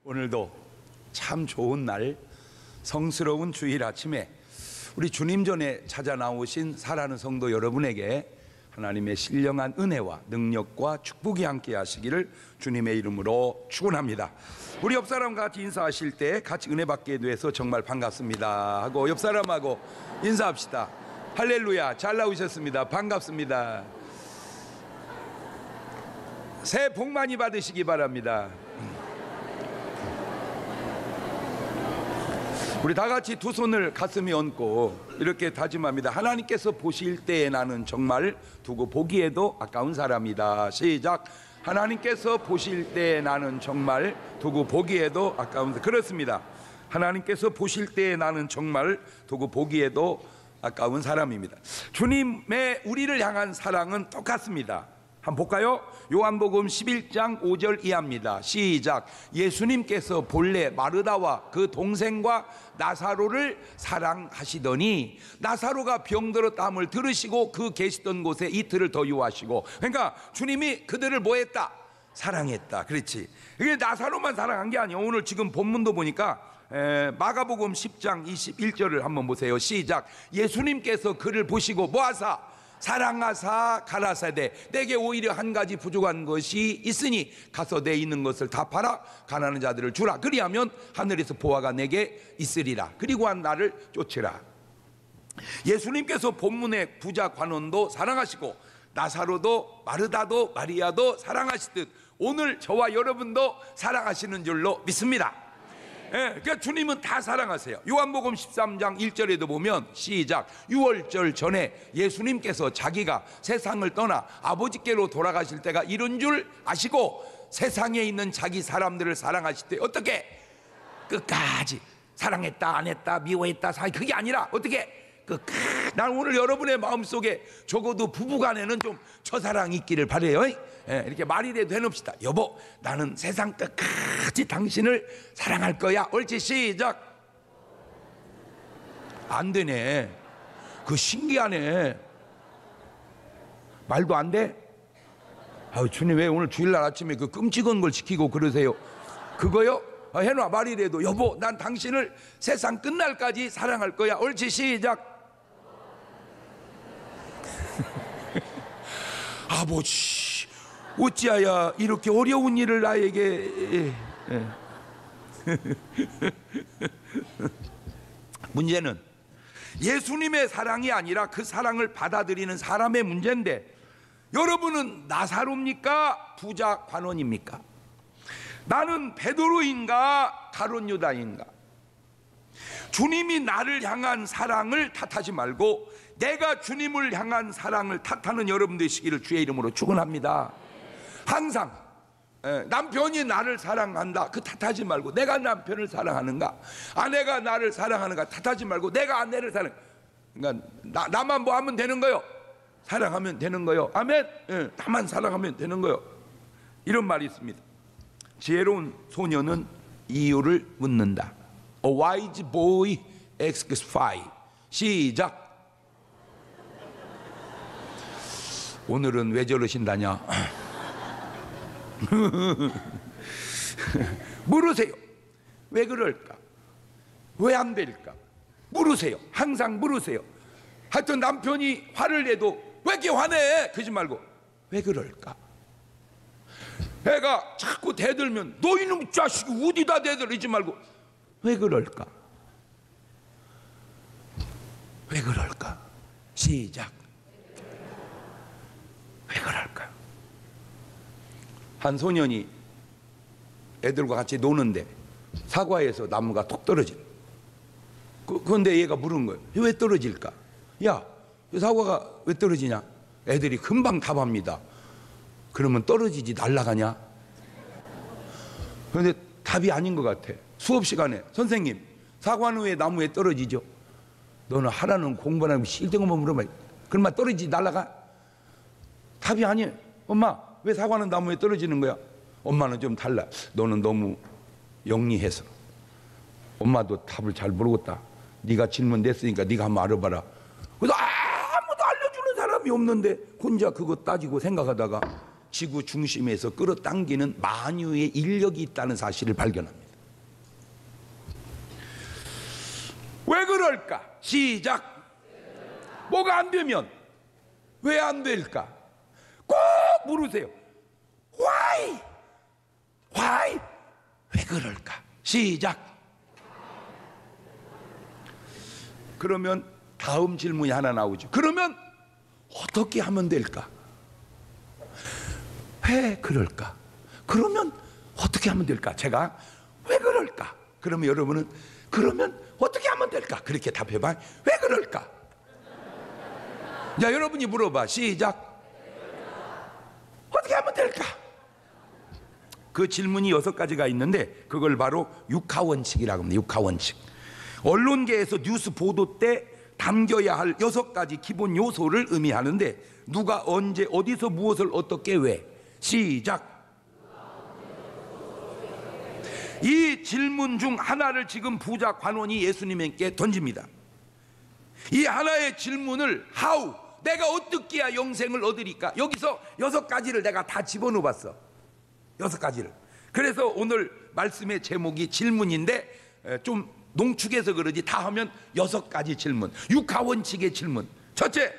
오늘도 참 좋은 날, 성스러운 주일 아침에 우리 주님 전에 찾아 나오신 사랑하는 성도 여러분에게 하나님의 신령한 은혜와 능력과 축복이 함께 하시기를 주님의 이름으로 축원합니다. 우리 옆 사람과 같이 인사하실 때 같이 은혜 받게 돼서 정말 반갑습니다 하고 옆 사람하고 인사합시다. 할렐루야, 잘 나오셨습니다. 반갑습니다. 새해 복 많이 받으시기 바랍니다. 우리 다 같이 두 손을 가슴에 얹고 이렇게 다짐합니다. 하나님께서 보실 때에 나는 정말 두고 보기에도 아까운 사람이다. 시작. 하나님께서 보실 때에 나는 정말 두고 보기에도 아까운 사람. 그렇습니다. 하나님께서 보실 때에 나는 정말 두고 보기에도 아까운 사람입니다. 주님의 우리를 향한 사랑은 똑같습니다. 한번 볼까요? 요한복음 11장 5절 이하입니다. 시작. 예수님께서 본래 마르다와 그 동생과 나사로를 사랑하시더니 나사로가 병들었다함을 들으시고 그 계시던 곳에 이틀을 더 유하시고, 그러니까 주님이 그들을 뭐 했다? 사랑했다. 그렇지. 이게 나사로만 사랑한 게 아니에요. 오늘 지금 본문도 보니까 마가복음 10장 21절을 한번 보세요. 시작. 예수님께서 그를 보시고 뭐하사? 사랑하사 가라사대 내게 오히려 한 가지 부족한 것이 있으니 가서 내 있는 것을 다 팔아 가난한 자들을 주라. 그리하면 하늘에서 보화가 내게 있으리라. 그리고 나를 쫓으라. 예수님께서 본문의 부자 관원도 사랑하시고 나사로도 마르다도 마리아도 사랑하시듯 오늘 저와 여러분도 사랑하시는 줄로 믿습니다. 그러니까 주님은 다 사랑하세요. 요한복음 13장 1절에도 보면 시작. 유월절 전에 예수님께서 자기가 세상을 떠나 아버지께로 돌아가실 때가 이른 줄 아시고 세상에 있는 자기 사람들을 사랑하실 때 어떻게? 끝까지. 사랑했다 안 했다 미워했다 그게 아니라 어떻게? 난 오늘 여러분의 마음속에 적어도 부부간에는 좀 첫사랑이 있기를 바라요. 이렇게 말이라도 해놓읍시다. 여보, 나는 세상 끝까지 당신을 사랑할 거야. 옳지. 시작. 안 되네. 그 신기하네. 말도 안 돼? 아유, 주님 왜 오늘 주일날 아침에 그 끔찍한 걸 시키고 그러세요? 그거요? 해놔. 말이라도 여보, 난 당신을 세상 끝날까지 사랑할 거야. 옳지. 시작. 아버지, 어찌하여 이렇게 어려운 일을 나에게. 문제는 예수님의 사랑이 아니라 그 사랑을 받아들이는 사람의 문제인데, 여러분은 나사로입니까? 부자 관원입니까? 나는 베드로인가 가룟 유다인가? 주님이 나를 향한 사랑을 탓하지 말고 내가 주님을 향한 사랑을 탓하는 여러분 되시기를 주의 이름으로 축원합니다. 항상 남편이 나를 사랑한다 그 탓하지 말고 내가 남편을 사랑하는가, 아내가 나를 사랑하는가 탓하지 말고 내가 아내를 그러니까 나만 뭐 하면 되는 거요? 사랑하면 되는 거요. 아멘. 나만 사랑하면 되는 거요. 이런 말이 있습니다. 지혜로운 소녀는 이유를 묻는다. A wise boy asks why. 시작. 오늘은 왜 저러신다냐? 물으세요. 왜 그럴까? 왜 안 될까? 물으세요. 항상 물으세요. 하여튼 남편이 화를 내도 왜 이렇게 화내? 그러지 말고 왜 그럴까? 애가 자꾸 대들면 너 이놈 자식이 어디다 대들 이러지 말고 왜 그럴까? 왜 그럴까? 시작. 왜 그럴까? 한 소년이 애들과 같이 노는데 사과에서 나무가 톡 떨어져. 그런데 얘가 물은 거예요. 왜 떨어질까? 야, 이 사과가 왜 떨어지냐? 애들이 금방 답합니다. 그러면 떨어지지 날아가냐? 그런데 답이 아닌 것 같아. 수업 시간에 선생님, 사과는 왜 나무에 떨어지죠? 너는 하라는 공부하는 실등어만 물어봐. 그러면 떨어지지 날아가? 답이 아니에요. 엄마, 왜 사과는 나무에 떨어지는 거야? 엄마는 좀 달라. 너는 너무 영리해서. 엄마도 답을 잘 모르겠다. 네가 질문 냈으니까 네가 한번 알아봐라. 그래서 아무도 알려주는 사람이 없는데 혼자 그거 따지고 생각하다가 지구 중심에서 끌어당기는 만유의 인력이 있다는 사실을 발견합니다. 시작. 뭐가 안 되면 왜 안 될까? 꼭 물으세요. Why? Why? 왜 그럴까? 시작. 그러면 다음 질문이 하나 나오죠. 그러면 어떻게 하면 될까? 왜 그럴까? 그러면 어떻게 하면 될까? 제가 왜 그럴까? 그러면 여러분은 그러면 어떻게 하면 될까? 그렇게 답해봐. 왜 그럴까? 자, 여러분이 물어봐. 시작. 어떻게 하면 될까? 그 질문이 6가지가 있는데 그걸 바로 육하원칙이라고 합니다. 육하원칙. 언론계에서 뉴스 보도 때 담겨야 할 6가지 기본 요소를 의미하는데 누가 언제 어디서 무엇을 어떻게 왜? 시작. 이 질문 중 하나를 지금 부자 관원이 예수님께 던집니다. 이 하나의 질문을 how, 내가 어떻게 해야 영생을 얻으리까? 여기서 6가지를 내가 다 집어넣어 봤어. 6가지를. 그래서 오늘 말씀의 제목이 질문인데 좀 농축해서 그러지 다 하면 6가지 질문, 육하원칙의 질문. 첫째,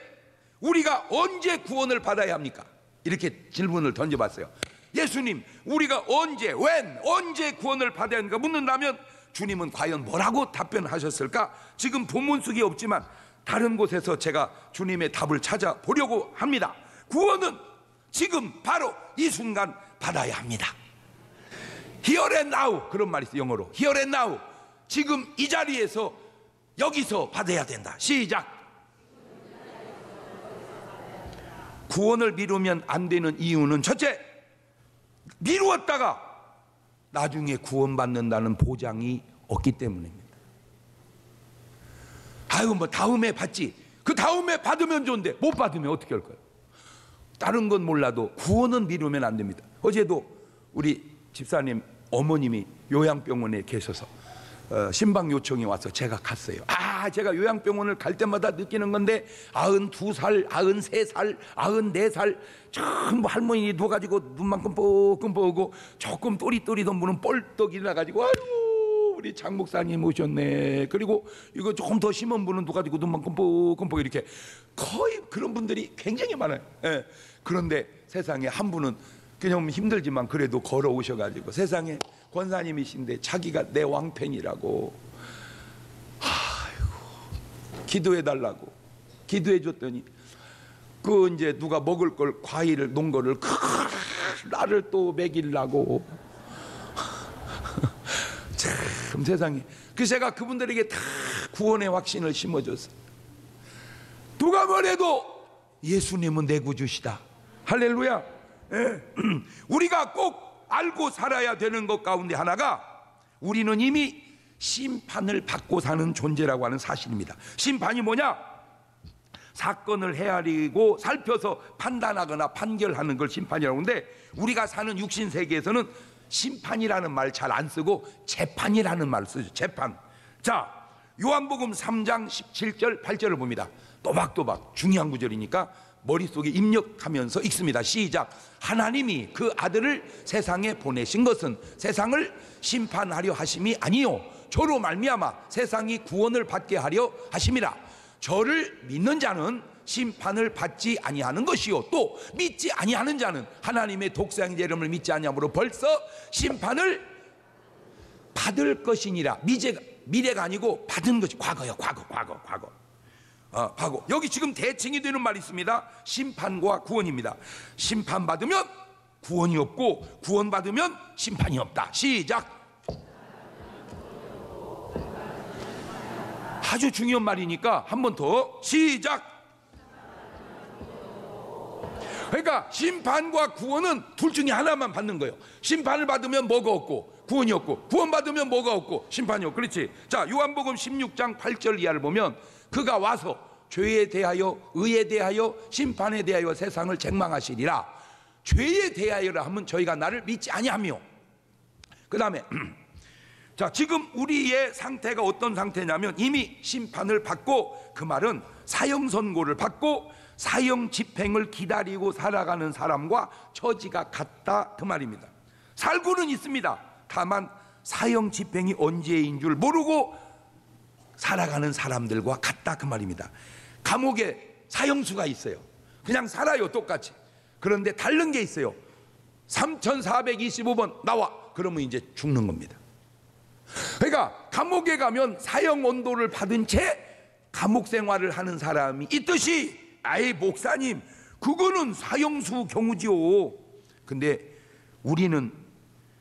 우리가 언제 구원을 받아야 합니까? 이렇게 질문을 던져봤어요. 예수님, 우리가 언제 구원을 받아야 하는가 묻는다면 주님은 과연 뭐라고 답변하셨을까? 지금 본문 속에 없지만 다른 곳에서 제가 주님의 답을 찾아보려고 합니다. 구원은 지금 바로 이 순간 받아야 합니다. Here and now, 그런 말이 있어요. 영어로 Here and now. 지금 이 자리에서 여기서 받아야 된다. 시작. 구원을 미루면 안 되는 이유는 첫째, 미루었다가 나중에 구원받는다는 보장이 없기 때문입니다. 아이고 뭐 다음에 받지. 그 다음에 받으면 좋은데 못 받으면 어떻게 할 거예요? 다른 건 몰라도 구원은 미루면 안 됩니다. 어제도 우리 집사님 어머님이 요양병원에 계셔서 신방 요청이 와서 제가 갔어요. 제가 요양병원을 갈 때마다 느끼는 건데 92살, 93살, 94살 전부 할머니 누워가지고 눈만 끔뻑끔뻑하고 조금 또리또리던 분은 뻘떡 일어나가지고 아유 우리 장 목사님 오셨네. 그리고 이거 조금 더 심한 분은 누워가지고 눈만 끔뻑끔뻑 이렇게 거의 그런 분들이 굉장히 많아요. 예. 그런데 세상에 한 분은 그냥 힘들지만 그래도 걸어오셔가지고 세상에 권사님이신데 자기가 내 왕팬이라고 기도해달라고 기도해줬더니 그 이제 누가 먹을 걸 과일을 놓은 거를 나를 또 먹이려고 참 세상에. 그래서 제가 그분들에게 다 구원의 확신을 심어줬어요. 누가 뭐래도 예수님은 내 구주시다. 할렐루야. 예. 우리가 꼭 알고 살아야 되는 것 가운데 하나가 우리는 이미 심판을 받고 사는 존재라고 하는 사실입니다. 심판이 뭐냐? 사건을 헤아리고 살펴서 판단하거나 판결하는 걸 심판이라고 하는데 우리가 사는 육신 세계에서는 심판이라는 말 잘 안 쓰고 재판이라는 말을 쓰죠. 재판. 자, 요한복음 3장 17절 8절을 봅니다. 또박또박 중요한 구절이니까 머릿속에 입력하면서 읽습니다. 시작. 하나님이 그 아들을 세상에 보내신 것은 세상을 심판하려 하심이 아니요 저로 말미암아 세상이 구원을 받게 하려 하심이라. 저를 믿는 자는 심판을 받지 아니하는 것이요 또 믿지 아니하는 자는 하나님의 독생자 이름을 믿지 아니함으로 벌써 심판을 받을 것이니라. 미래가 아니고 받은 것이 과거요. 과거. 여기 지금 대칭이 되는 말이 있습니다. 심판과 구원입니다. 심판받으면 구원이 없고 구원받으면 심판이 없다. 시작. 아주 중요한 말이니까 한 번 더 시작. 그러니까 심판과 구원은 둘 중에 하나만 받는 거예요. 심판을 받으면 뭐가 없고 구원이 없고 구원 받으면 뭐가 없고 심판이 없고. 그렇지. 자, 요한복음 16장 8절 이하를 보면 그가 와서 죄에 대하여 의에 대하여 심판에 대하여 세상을 책망하시리라. 죄에 대하여라 하면 저희가 나를 믿지 아니하며, 그 다음에 자, 지금 우리의 상태가 어떤 상태냐면 이미 심판을 받고, 그 말은 사형 선고를 받고 사형 집행을 기다리고 살아가는 사람과 처지가 같다 그 말입니다. 살고는 있습니다. 다만 사형 집행이 언제인 줄 모르고 살아가는 사람들과 같다 그 말입니다. 감옥에 사형수가 있어요. 그냥 살아요, 똑같이. 그런데 다른 게 있어요. 3425번 나와, 그러면 이제 죽는 겁니다. 그러니까 감옥에 가면 사형 온도를 받은 채 감옥 생활을 하는 사람이 있듯이, 아이 목사님 그거는 사형수 경우지요. 근데 우리는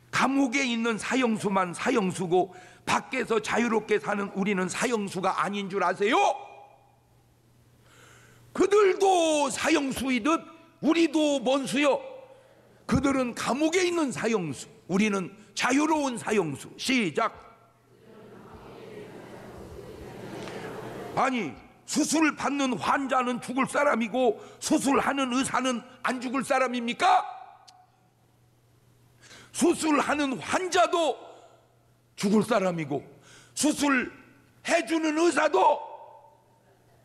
감옥에 있는 사형수만 사형수고 밖에서 자유롭게 사는 우리는 사형수가 아닌 줄 아세요? 그들도 사형수이듯 우리도 뭔 수요? 그들은 감옥에 있는 사형수, 우리는 자유로운 사형수. 시작. 아니, 수술 받는 환자는 죽을 사람이고 수술하는 의사는 안 죽을 사람입니까? 수술하는 환자도 죽을 사람이고 수술해주는 의사도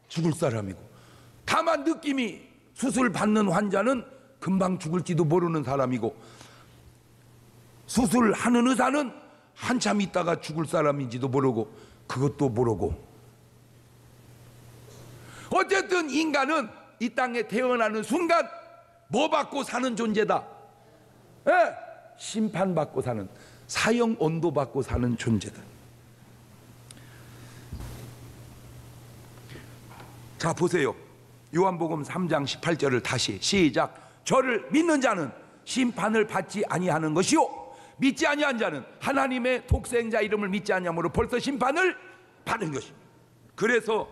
죽을 사람이고, 다만 느낌이 수술 받는 환자는 금방 죽을지도 모르는 사람이고 수술하는 의사는 한참 있다가 죽을 사람인지도 모르고, 그것도 모르고, 어쨌든 인간은 이 땅에 태어나는 순간 뭐 받고 사는 존재다? 심판받고 사는, 사형 온도 받고 사는 존재다. 자 보세요. 요한복음 3장 18절을 다시 시작. 저를 믿는 자는 심판을 받지 아니하는 것이요, 믿지 아니한 자는 하나님의 독생자 이름을 믿지 아니함으로 벌써 심판을 받은 것이. 그래서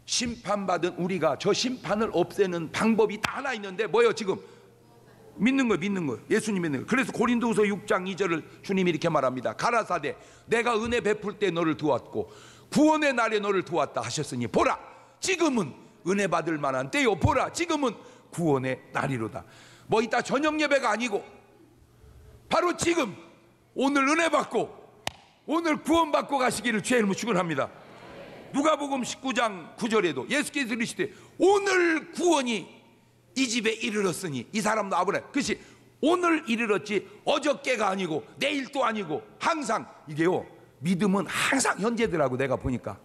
심판받은 우리가 저 심판을 없애는 방법이 딱 하나 있는데 뭐예요? 지금 믿는 거예요. 믿는 거예요. 예수님 믿는 거예요. 그래서 고린도후서 6장 2절을 주님이 이렇게 말합니다. 가라사대 내가 은혜 베풀 때 너를 두었고 구원의 날에 너를 두었다 하셨으니 보라 지금은 은혜 받을 만한 때요, 보라 지금은 구원의 날이로다. 뭐 이따 저녁 예배가 아니고 바로 지금 오늘 은혜 받고 오늘 구원 받고 가시기를 주의 이름으로 축원합니다. 누가복음 19장 9절에도 예수께서 이르시되 오늘 구원이 이 집에 이르렀으니, 이 사람도 아브라함, 그것이 오늘 이르렀지 어저께가 아니고 내일도 아니고 항상. 이게요, 믿음은 항상 현재더라고. 내가 보니까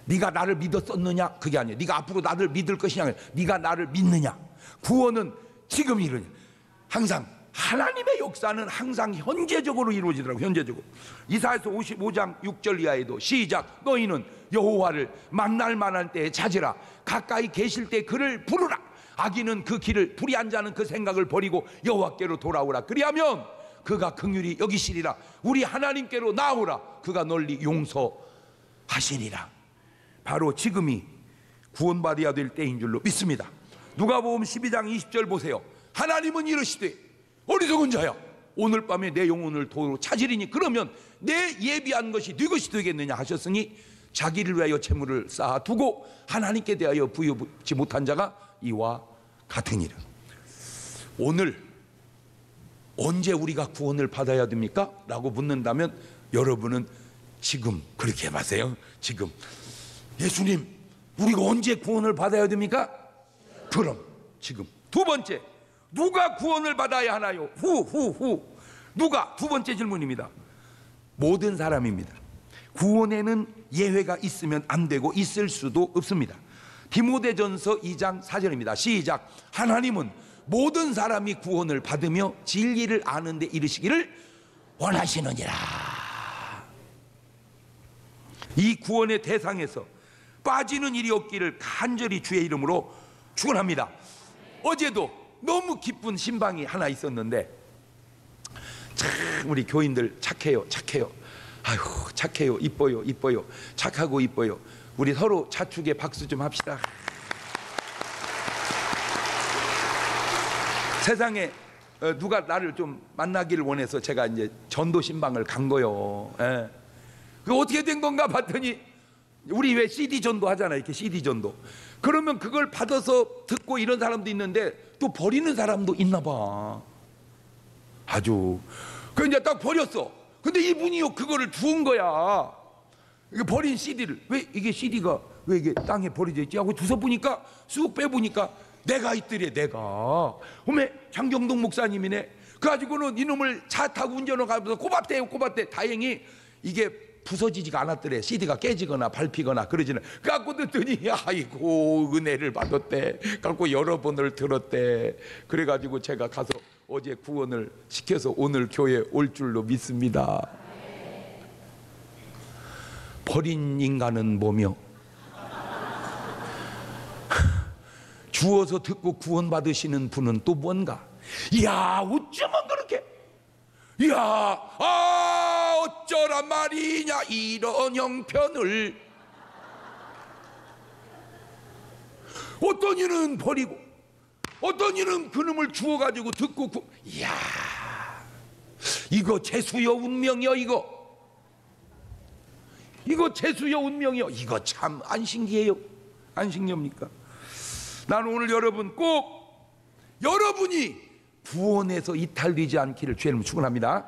네가 나를 믿었었느냐 그게 아니에요. 네가 앞으로 나를 믿을 것이냐, 네가 나를 믿느냐. 구원은 지금 이르냐. 항상 하나님의 역사는 항상 현재적으로 이루어지더라고. 현재적으로. 이사야서 55장 6절 이하에도 시작. 너희는 여호와를 만날 만한 때에 찾으라. 가까이 계실 때 그를 부르라. 악인은 그 길을, 불의한 자는 그 생각을 버리고 여호와께로 돌아오라. 그리하면 그가 긍휼히 여기시리라. 우리 하나님께로 나오라. 그가 널리 용서하시리라. 바로 지금이 구원받아야 될 때인 줄로 믿습니다. 누가복음 12장 20절 보세요. 하나님은 이르시되 어리석은 자야, 오늘 밤에 내 영혼을 도로 찾으리니 그러면 내 예비한 것이 네 것이 되겠느냐 하셨으니 자기를 위하여 재물을 쌓아두고 하나님께 대하여 부여치 못한 자가 이와 같으니라. 오늘 언제 우리가 구원을 받아야 됩니까? 라고 묻는다면 여러분은 지금 그렇게 해보세요. 지금. 예수님 우리가 언제 구원을 받아야 됩니까? 그럼 지금. 두 번째, 누가 구원을 받아야 하나요? 누가? 두 번째 질문입니다. 모든 사람입니다. 구원에는 예외가 있으면 안 되고 있을 수도 없습니다. 디모데전서 2장 4절입니다. 시작. 하나님은 모든 사람이 구원을 받으며 진리를 아는 데 이르시기를 원하시느니라. 이 구원의 대상에서 빠지는 일이 없기를 간절히 주의 이름으로 축원합니다. 어제도 너무 기쁜 신방이 하나 있었는데, 참 우리 교인들 착해요. 아유 착해요. 이뻐요. 착하고 이뻐요. 우리 서로 자축에 박수 좀 합시다. 세상에 누가 나를 좀 만나기를 원해서 제가 이제 전도 신방을 간 거요. 그 어떻게 된 건가 봤더니 우리 왜 CD 전도 하잖아요. 이렇게 CD 전도. 그러면 그걸 받아서 듣고 이런 사람도 있는데 또 버리는 사람도 있나 봐. 아주. 그 이제 딱 버렸어. 근데 이분이요 그거를 주운 거야. 이게 버린 CD를. 왜 이게 CD가 왜 이게 땅에 버려져 있지 하고 주워 보니까 쑥 빼보니까 내가 있더래. 내가. 어메 장경동 목사님이네. 그래가지고는 이놈을 차 타고 운전을 가면서 꼬박대요. 다행히 이게 부서지지가 않았더래. CD가 깨지거나 밟히거나 그러지는. 갖고 듣더니 아이고 은혜를 받았대. 갖고 여러 번을 들었대. 그래가지고 제가 가서 어제 구원을 시켜서 오늘 교회 올 줄로 믿습니다. 버린 인간은 뭐며 주어서 듣고 구원받으시는 분은 또 뭔가. 이야 어쩌면 그렇게, 이야 어쩌란 말이냐 이런 형편을. 어떤 이는 버리고 어떤 이는 그놈을 주어가지고 듣고 이야 이거 재수여 운명이여. 이거 재수여 운명이여. 이거 참 안신기해요. 안신기합니까? 나는 오늘 여러분 꼭 여러분이 구원에서 이탈되지 않기를 주의 이름으로 축원합니다.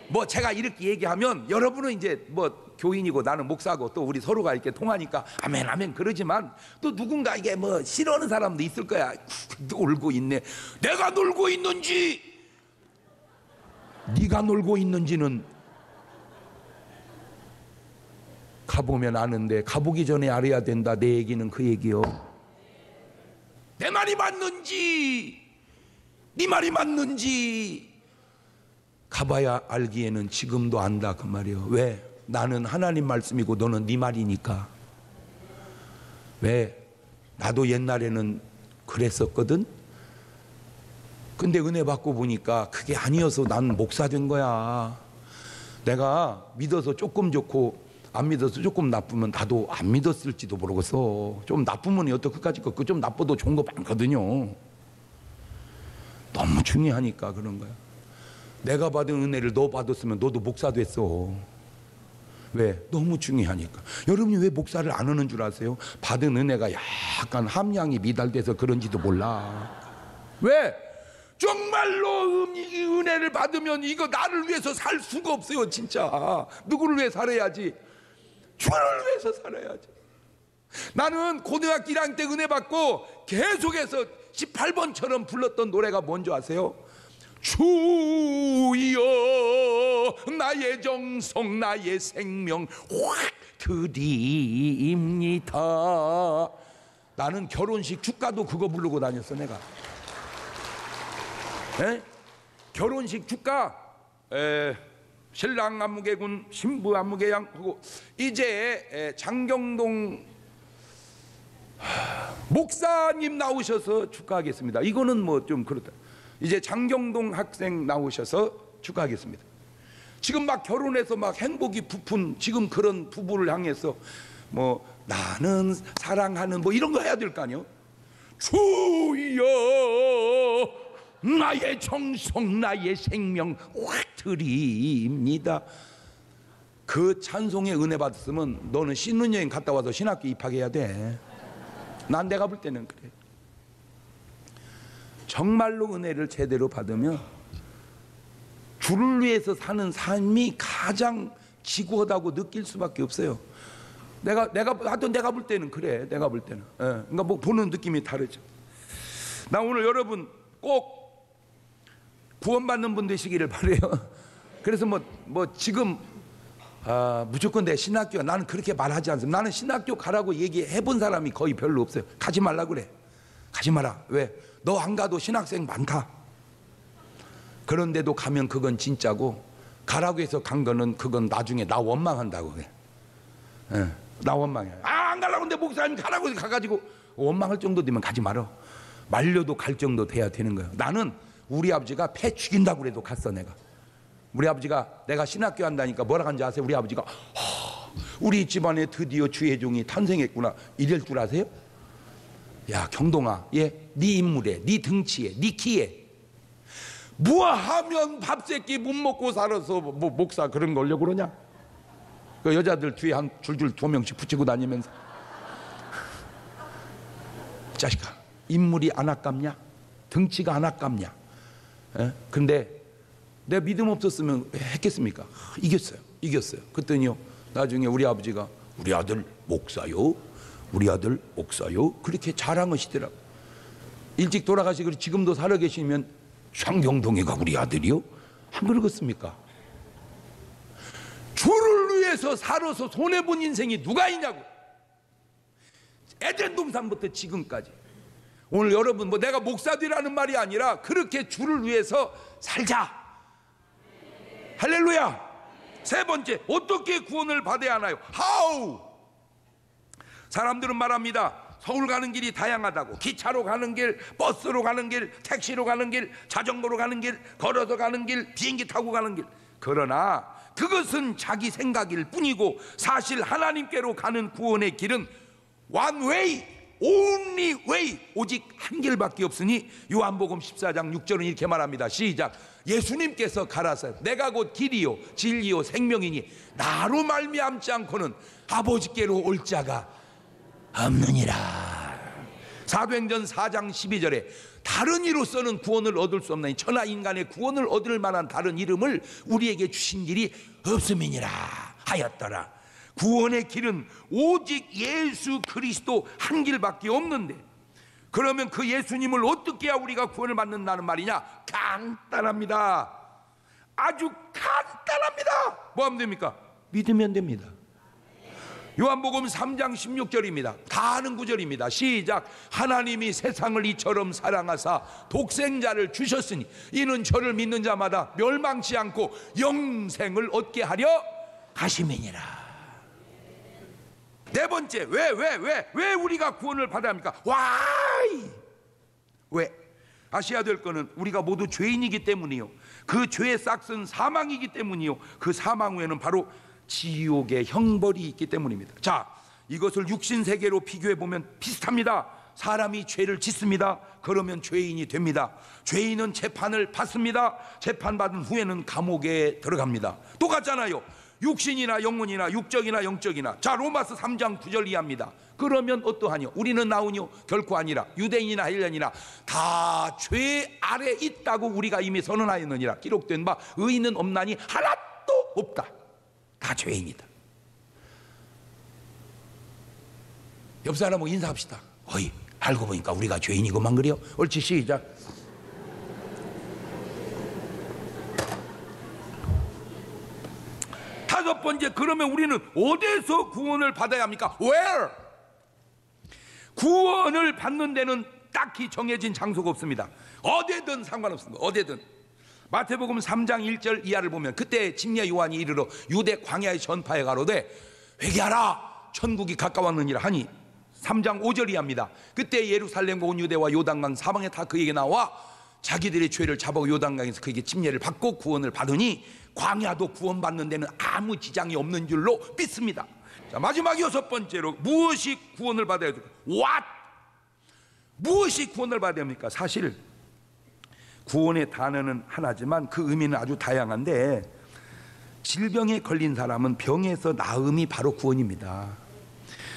뭐 제가 이렇게 얘기하면 여러분은 이제 뭐 교인이고 나는 목사고 또 우리 서로가 이렇게 통하니까 아멘 아멘 그러지만 또 누군가 이게 뭐 싫어하는 사람도 있을 거야. 놀고 있네. 내가 놀고 있는지 네가 놀고 있는지는 가보면 아는데 가보기 전에 알아야 된다. 내 얘기는 그 얘기요. 내 말이 맞는지 네 말이 맞는지 가봐야 알기에는 지금도 안다 그 말이요. 왜? 나는 하나님 말씀이고 너는 네 말이니까. 왜? 나도 옛날에는 그랬었거든. 근데 은혜 받고 보니까 그게 아니어서 난 목사 된 거야. 내가 믿어서 조금 좋고 안 믿어서 조금 나쁘면 나도 안 믿었을지도 모르겠어. 좀 나쁘면 여태 끝까지 거 좀 나빠도 좋은 거 많거든요. 너무 중요하니까 그런 거야. 내가 받은 은혜를 너 받았으면 너도 목사 됐어. 왜? 너무 중요하니까. 여러분이 왜 목사를 안 하는 줄 아세요? 받은 은혜가 약간 함량이 미달돼서 그런지도 몰라. 왜? 정말로 은혜를 받으면 이거 나를 위해서 살 수가 없어요. 진짜 누구를 위해 살아야지? 주를 위해서 살아야지. 나는 고등학교 1학년 때 은혜 받고 계속해서 18번처럼 불렀던 노래가 뭔지 아세요? 주여 나의 정성 나의 생명 확 드립니다. 나는 결혼식 축가도 그거 부르고 다녔어. 내가 결혼식 축가 신랑 안무개군 신부 안무개양 하고 이제 장경동 목사님 나오셔서 축하하겠습니다. 이거는 뭐 좀 그렇다. 이제 장경동 학생 나오셔서 축하하겠습니다. 지금 막 결혼해서 막 행복이 부푼 지금 그런 부부를 향해서 뭐 나는 사랑하는 뭐 이런 거 해야 될 거 아니에요. 주여 나의 정성 나의 생명 확 드립니다. 그 찬송에 은혜 받았으면 너는 신혼여행 갔다 와서 신학교 입학해야 돼. 난 내가 볼 때는 그래. 정말로 은혜를 제대로 받으면 주를 위해서 사는 삶이 가장 지구하다고 느낄 수밖에 없어요. 하여튼 내가 볼 때는 그래. 내가 볼 때는. 그러니까 뭐 보는 느낌이 다르죠. 나 오늘 여러분 꼭 구원받는 분 되시기를 바래요. 그래서 뭐 지금 무조건 내 신학교, 나는 그렇게 말하지 않습니다. 나는 신학교 가라고 얘기해 본 사람이 거의 별로 없어요. 가지 말라 그래. 가지 마라. 왜? 너 안 가도 신학생 많다. 그런데도 가면 그건 진짜고, 가라고 해서 간 거는 그건 나중에 나 원망한다고 그래. 나 원망해. 안 가려고 근데 목사님 가라고 해서 가가지고 원망할 정도 되면 가지 말어. 말려도 갈 정도 돼야 되는 거예요. 나는 우리 아버지가 폐 죽인다고 그래도 갔어. 내가 우리 아버지가 내가 신학교 한다니까 뭐라 한지 아세요? 우리 아버지가 우리 집안에 드디어 주의 종이 탄생했구나 이럴 줄 아세요? 야 경동아, 네 인물에, 네 등치에, 네 키에 뭐 하면 밥새끼 못 먹고 살아서 뭐 목사 그런 거 하려고 그러냐? 그 여자들 뒤에 한 줄줄 2명씩 붙이고 다니면서 자식아, 인물이 안 아깝냐? 등치가 안 아깝냐? 근데 내가 믿음 없었으면 했겠습니까? 이겼어요. 그랬더니요, 나중에 우리 아버지가 우리 아들 목사요, 우리 아들 목사요, 그렇게 자랑하시더라고. 일찍 돌아가시고 지금도 살아계시면 장경동이가 우리 아들이요? 안 그러겠습니까? 주를 위해 그래서 살아서 손해본 인생이 누가 있냐고. 에덴 동산부터 지금까지. 오늘 여러분, 뭐 내가 목사들이라는 말이 아니라 그렇게 주를 위해서 살자. 할렐루야. 세 번째, 어떻게 구원을 받아야 하나요? How? 사람들은 말합니다. 서울 가는 길이 다양하다고. 기차로 가는 길, 버스로 가는 길, 택시로 가는 길, 자전거로 가는 길, 걸어서 가는 길, 비행기 타고 가는 길. 그러나 그것은 자기 생각일 뿐이고, 사실 하나님께로 가는 구원의 길은 one way, only way, 오직 한 길밖에 없으니 요한복음 14장 6절은 이렇게 말합니다. 시작. 예수님께서 가라사 내가 곧 길이요 진리요 생명이니 나로 말미암지 않고는 아버지께로 올 자가 없느니라. 사도행전 4장 12절에 다른 이로서는 구원을 얻을 수 없나니 천하 인간의 구원을 얻을 만한 다른 이름을 우리에게 주신 길이 없음이니라 하였더라. 구원의 길은 오직 예수 그리스도 한 길밖에 없는데, 그러면 그 예수님을 어떻게 해야 우리가 구원을 받는다는 말이냐? 간단합니다. 아주 간단합니다. 뭐 하면 됩니까? 믿으면 됩니다. 요한복음 3장 16절입니다. 다 아는 구절입니다. 시작. 하나님이 세상을 이처럼 사랑하사 독생자를 주셨으니 이는 저를 믿는 자마다 멸망치 않고 영생을 얻게 하려 하심이니라. 네 번째, 왜 우리가 구원을 받아야 합니까? Why? 왜? 아셔야 될 것은 우리가 모두 죄인이기 때문이요, 그 죄의 싹은 사망이기 때문이요, 그 사망 후에는 바로 지옥의 형벌이 있기 때문입니다. 자, 이것을 육신 세계로 비교해 보면 비슷합니다. 사람이 죄를 짓습니다. 그러면 죄인이 됩니다. 죄인은 재판을 받습니다. 재판받은 후에는 감옥에 들어갑니다. 똑같잖아요. 육신이나 영혼이나 육적이나 영적이나. 자, 로마서 3장 9절 이하입니다. 그러면 어떠하뇨? 우리는 나오뇨? 결코 아니라. 유대인이나 헬라인이나 다 죄 아래 있다고 우리가 이미 선언하였느니라. 기록된 바 의인은 없나니 하나도 없다. 다 죄인이다. 옆 사람하고 인사합시다. 어이, 알고 보니까 우리가 죄인이고만 그래요. 옳지, 시작. 다섯 번째, 그러면 우리는 어디서 구원을 받아야 합니까? Where? 구원을 받는 데는 딱히 정해진 장소가 없습니다. 어디든 상관없습니다. 어디든. 마태복음 3장 1절 이하를 보면 그때 침례 요한이 이르러 유대 광야에 전파해 가로되 회개하라 천국이 가까웠느니라 하니 3장 5절 이하입니다. 그때 예루살렘과 온 유대와 요단강 사방에 다 그에게 나와 자기들의 죄를 잡아 요단강에서 그에게 침례를 받고 구원을 받으니 광야도 구원받는 데는 아무 지장이 없는 줄로 믿습니다. 자, 마지막 여섯 번째로 무엇이 구원을 받아야 될까? What? 무엇이 구원을 받아야 합니까? 사실 구원의 단어는 하나지만 그 의미는 아주 다양한데, 질병에 걸린 사람은 병에서 나음이 바로 구원입니다.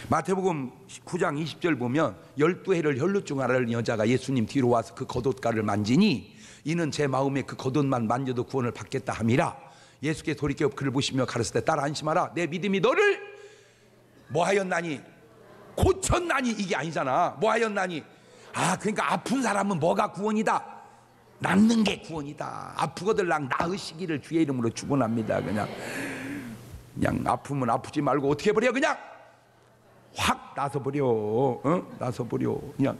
마태복음 9장 20절 보면 12해를 혈루증 앓는 여자가 예수님 뒤로 와서 그 겉옷가를 만지니 이는 제 마음에 그 겉옷만 만져도 구원을 받겠다 함이라. 예수께서 돌이켜 그를 보시며 가르치되 딸아 안심하라 내 믿음이 너를 뭐하였나니 고쳤나니. 이게 아니잖아. 뭐하였나니. 아, 그러니까 아픈 사람은 뭐가 구원이다? 낫는 게 구원이다. 아프거들 나으시기를 주의 이름으로 축원합니다. 그냥 아프면 아프지 말고 어떻게 해버려? 그냥 확 나서버려. 나서버려. 그냥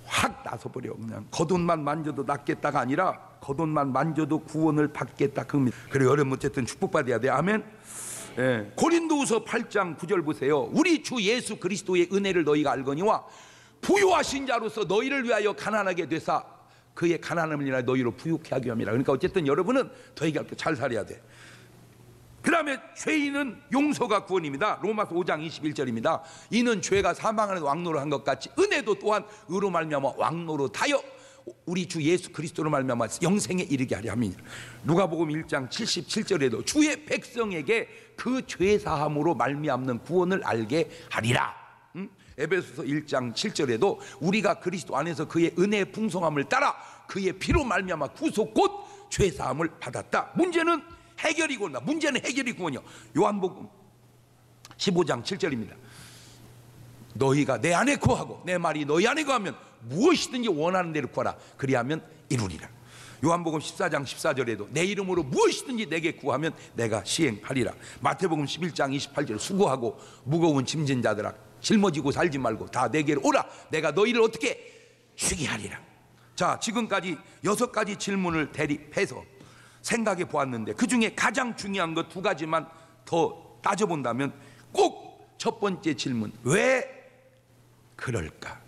확 나서버려. 그냥 겉옷만 만져도 낫겠다가 아니라 겉옷만 만져도 구원을 받겠다. 그리고 여러분 어쨌든 축복받아야 돼. 아멘. 예. 고린도후서 8장 9절 보세요. 우리 주 예수 그리스도의 은혜를 너희가 알거니와 부유하신 자로서 너희를 위하여 가난하게 되사 그의 가난함을 인하여 너희로 부유케 하기 위함이라. 그러니까 어쨌든 여러분은 더 얘기할 게 잘 살아야 돼. 그 다음에 죄인은 용서가 구원입니다. 로마서 5장 21절입니다. 이는 죄가 사망 안에서 왕노로 한 것 같이 은혜도 또한 의로 말미암아 왕노로 타여 우리 주 예수 그리스도로 말미암아 영생에 이르게 하려 함이니라. 누가복음 1장 77절에도 주의 백성에게 그 죄사함으로 말미암는 구원을 알게 하리라. 에베소서 1장 7절에도 우리가 그리스도 안에서 그의 은혜의 풍성함을 따라 그의 피로 말미암아 구속 곧 죄사함을 받았다. 문제는 해결이 구원이다. 문제는 해결이 구원이요. 요한복음 15장 7절입니다. 너희가 내 안에 거하고 내 말이 너희 안에 거하면 무엇이든지 원하는 대로 구하라. 그리하면 이루리라. 요한복음 14장 14절에도 내 이름으로 무엇이든지 내게 구하면 내가 시행하리라. 마태복음 11장 28절 수고하고 무거운 짐진 자들아 짊어지고 살지 말고 다 내게로 오라. 내가 너희를 어떻게 쉬게 하리라. 자, 지금까지 6가지 질문을 대립해서 생각해 보았는데 그 중에 가장 중요한 것 2가지만 더 따져본다면 꼭 첫 번째 질문, 왜 그럴까?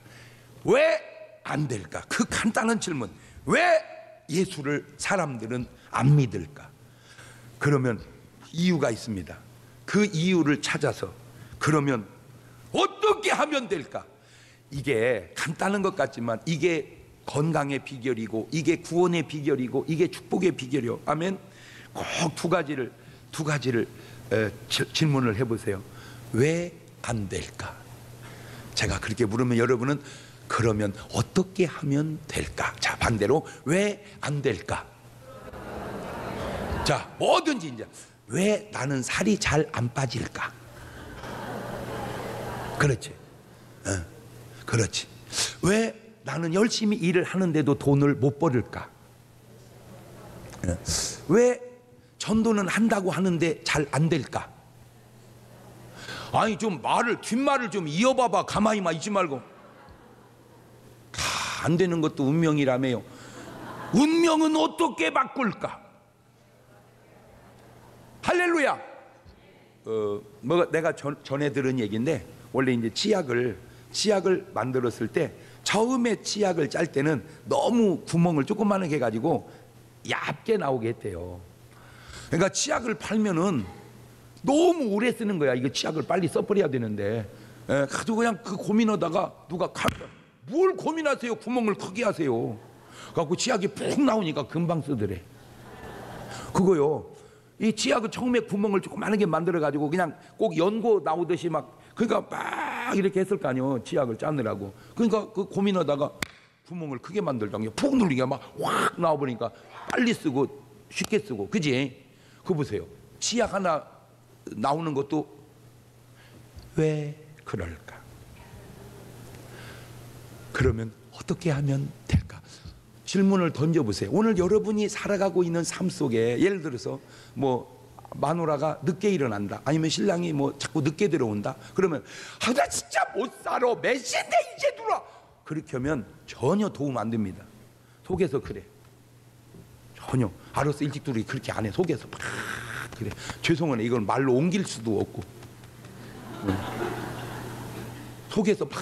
왜 안 될까? 그 간단한 질문, 왜 예수를 사람들은 안 믿을까? 그러면 이유가 있습니다. 그 이유를 찾아서 그러면 어떻게 하면 될까? 이게 간단한 것 같지만 이게 건강의 비결이고 이게 구원의 비결이고 이게 축복의 비결이요. 아멘. 꼭 2가지를 질문을 해보세요. 왜 안 될까? 제가 그렇게 물으면 여러분은 그러면 어떻게 하면 될까? 자, 반대로 왜 안 될까? 자, 뭐든지 이제 왜 나는 살이 잘 안 빠질까? 그렇지. 그렇지. 왜 나는 열심히 일을 하는데도 돈을 못 벌을까? 왜 전도는 한다고 하는데 잘 안 될까? 아니 좀 뒷말을 좀 이어봐봐. 가만히만 있지 말고. 다 안 되는 것도 운명이라며요. 운명은 어떻게 바꿀까? 할렐루야. 내가 전에 들은 얘기인데 원래 이제 치약을 만들었을 때 처음에 치약을 짤 때는 너무 구멍을 조그마하게 해가지고 얇게 나오게 했대요. 그러니까 치약을 팔면은 너무 오래 쓰는 거야. 이거 치약을 빨리 써버려야 되는데 가지고 그냥 그 고민하다가 누가 뭘 고민하세요? 구멍을 크게 하세요. 그래갖고 치약이 푹 나오니까 금방 쓰더래. 그거요. 이 치약은 처음에 구멍을 조그마하게 만들어가지고 그냥 꼭 연고 나오듯이 그러니까 막 이렇게 했을 거 아니에요. 치약을 짜느라고. 그러니까 그 고민하다가 구멍을 크게 만들다가 푹 눌리니까 막 확 나와버리니까 빨리 쓰고 쉽게 쓰고. 그지? 그거 보세요. 치약 하나 나오는 것도 왜 그럴까? 그러면 어떻게 하면 될까? 질문을 던져보세요. 오늘 여러분이 살아가고 있는 삶 속에 예를 들어서 마누라가 늦게 일어난다, 아니면 신랑이 자꾸 늦게 들어온다. 그러면 나 진짜 못 살아, 몇 시인데 이제 들어와. 그렇게 하면 전혀 도움 안 됩니다. 속에서 그래. 전혀. 알아서 일찍 들어오기 그렇게 안 해. 속에서 막 그래. 죄송하네. 이걸 말로 옮길 수도 없고. 속에서 막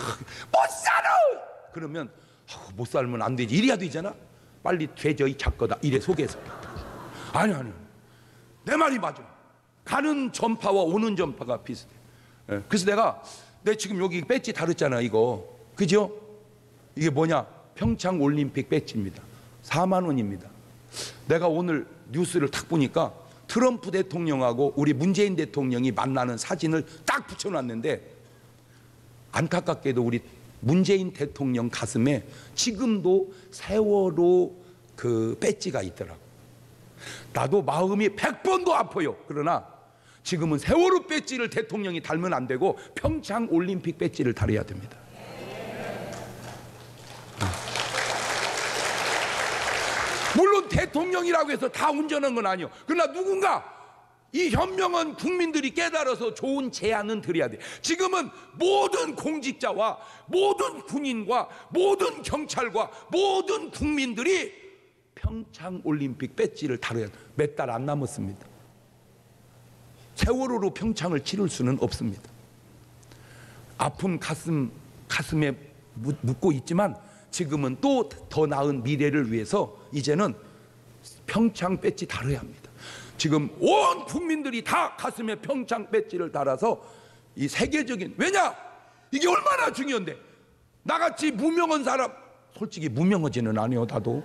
못 살아. 그러면 못 살면 안 되지. 이래야 되잖아. 빨리 되져 이 작거다. 이래 속에서. 아니. 내 말이 맞아. 가는 전파와 오는 전파가 비슷해. 그래서 내가 지금 여기 배지 달았잖아. 이거. 그죠? 이게 뭐냐? 평창 올림픽 배지입니다. 4만 원입니다. 내가 오늘 뉴스를 딱 보니까 트럼프 대통령하고 우리 문재인 대통령이 만나는 사진을 딱 붙여놨는데 안타깝게도 우리 문재인 대통령 가슴에 지금도 세월호 그 배지가 있더라고. 나도 마음이 100번도 아파요. 그러나 지금은 세월호 배지를 대통령이 달면 안 되고 평창 올림픽 배지를 달아야 됩니다. 물론 대통령이라고 해서 다 운전한 건 아니에요. 그러나 누군가 이 현명한 국민들이 깨달아서 좋은 제안은 드려야 돼. 지금은 모든 공직자와 모든 군인과 모든 경찰과 모든 국민들이 평창 올림픽 배지를 달아야 돼. 몇 달 안 남았습니다. 세월호로 평창을 치를 수는 없습니다. 아픈 가슴에 묻고 있지만 지금은 또 더 나은 미래를 위해서 이제는 평창 배지 달아야 합니다. 지금 온 국민들이 다 가슴에 평창 배지를 달아서 이 세계적인, 왜냐? 이게 얼마나 중요한데. 나같이 무명한 사람, 솔직히 무명하지는 않아요. 나도.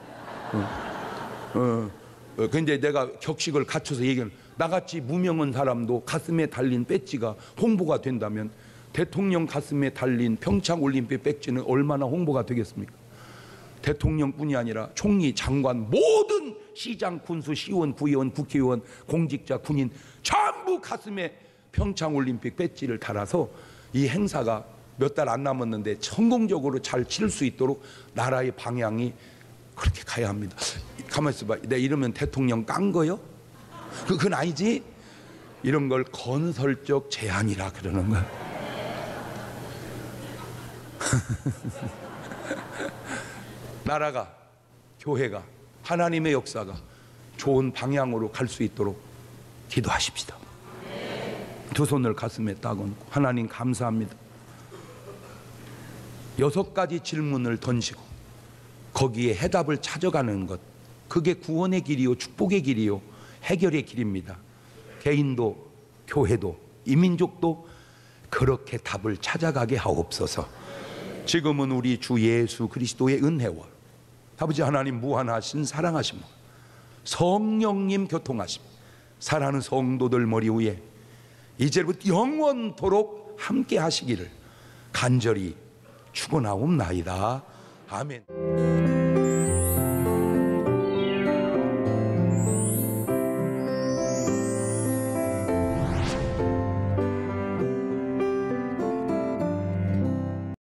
근데 내가 격식을 갖춰서 얘기하는, 나같이 무명한 사람도 가슴에 달린 배지가 홍보가 된다면 대통령 가슴에 달린 평창 올림픽 배지는 얼마나 홍보가 되겠습니까? 대통령뿐이 아니라 총리, 장관, 모든 시장, 군수, 시의원, 구의원, 국회의원, 공직자, 군인 전부 가슴에 평창 올림픽 배지를 달아서 이 행사가 몇 달 안 남았는데 성공적으로 잘 치를 수 있도록 나라의 방향이 그렇게 가야 합니다. 가만히 있어봐. 내 이러면 대통령 깐 거요? 그건 아니지? 이런 걸 건설적 제안이라 그러는 거야. 나라가, 교회가, 하나님의 역사가 좋은 방향으로 갈 수 있도록 기도하십시다. 두 손을 가슴에 딱 얹고 하나님 감사합니다. 6가지 질문을 던지고 거기에 해답을 찾아가는 것, 그게 구원의 길이요, 축복의 길이요, 해결의 길입니다. 개인도 교회도 이민족도 그렇게 답을 찾아가게 하옵소서. 지금은 우리 주 예수 그리스도의 은혜와 아버지 하나님 무한하신 사랑하심, 성령님 교통하심, 사랑하는 성도들 머리 위에 이제부터 영원토록 함께 하시기를 간절히 축원하옵나이다. 아멘.